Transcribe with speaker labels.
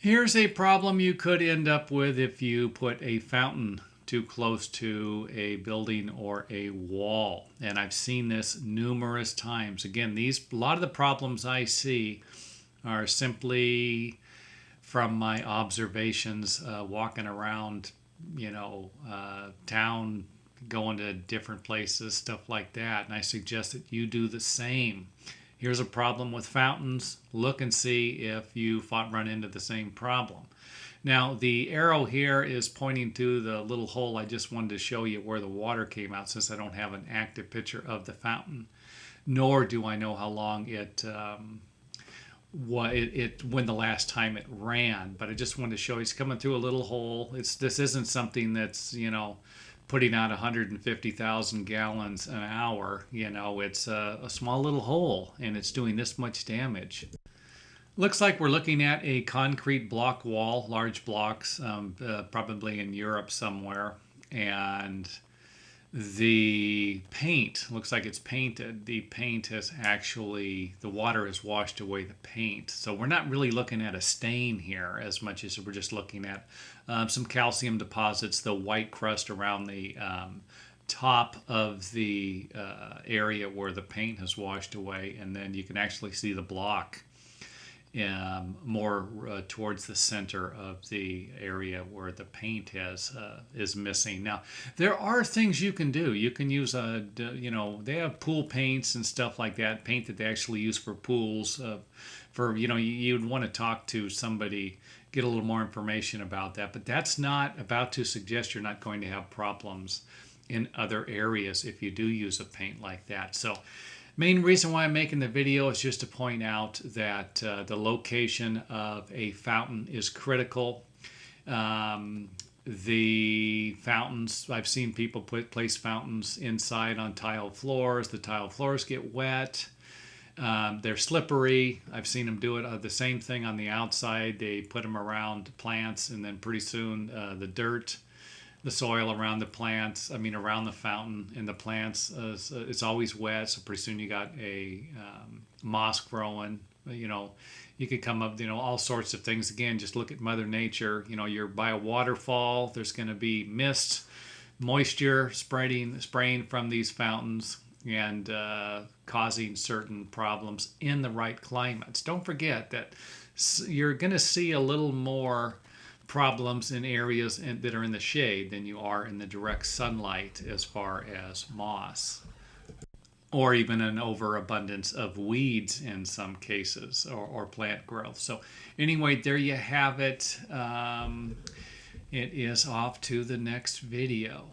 Speaker 1: Here's a problem you could end up with if you put a fountain too close to a building or a wall. And I've seen this numerous times. Again, a lot of the problems I see are simply from my observations walking around, town, going to different places, stuff like that. And I suggest that you do the same. Here's a problem with fountains. Look and see if you run into the same problem. Now, the arrow here is pointing to the little hole. I just wanted to show you where the water came out since I don't have an active picture of the fountain, nor do I know how long when the last time it ran. But I just wanted to show you it's coming through a little hole. This isn't something that's, putting out 150,000 gallons an hour. It's a small little hole and it's doing this much damage. Looks like we're looking at a concrete block wall, large blocks, probably in Europe somewhere. And the paint looks like it's painted. The paint has the water has washed away the paint. So we're not really looking at a stain here as much as we're just looking at some calcium deposits, the white crust around the top of the area where the paint has washed away. And then you can actually see the block more towards the center of the area where the paint is missing. Now, there are things you can do. You can use they have pool paints and stuff like that, paint that they actually use for pools. You'd want to talk to somebody, get a little more information about that. But that's not about to suggest you're not going to have problems in other areas if you do use a paint like that. So main reason why I'm making the video is just to point out that the location of a fountain is critical. The fountains, I've seen people place fountains inside on tile floors. The tile floors get wet. They're slippery. I've seen them do it. The same thing on the outside. They put them around plants, and then pretty soon the soil around the plants, around the fountain and the plants, it's always wet. So pretty soon you got a moss growing. You could come up, all sorts of things. Again, just look at Mother Nature. You're by a waterfall. There's going to be mist, moisture spraying from these fountains and causing certain problems in the right climates. Don't forget that you're going to see a little more problems in areas that are in the shade than you are in the direct sunlight as far as moss or even an overabundance of weeds in some cases or plant growth. So anyway, there you have it. It is off to the next video.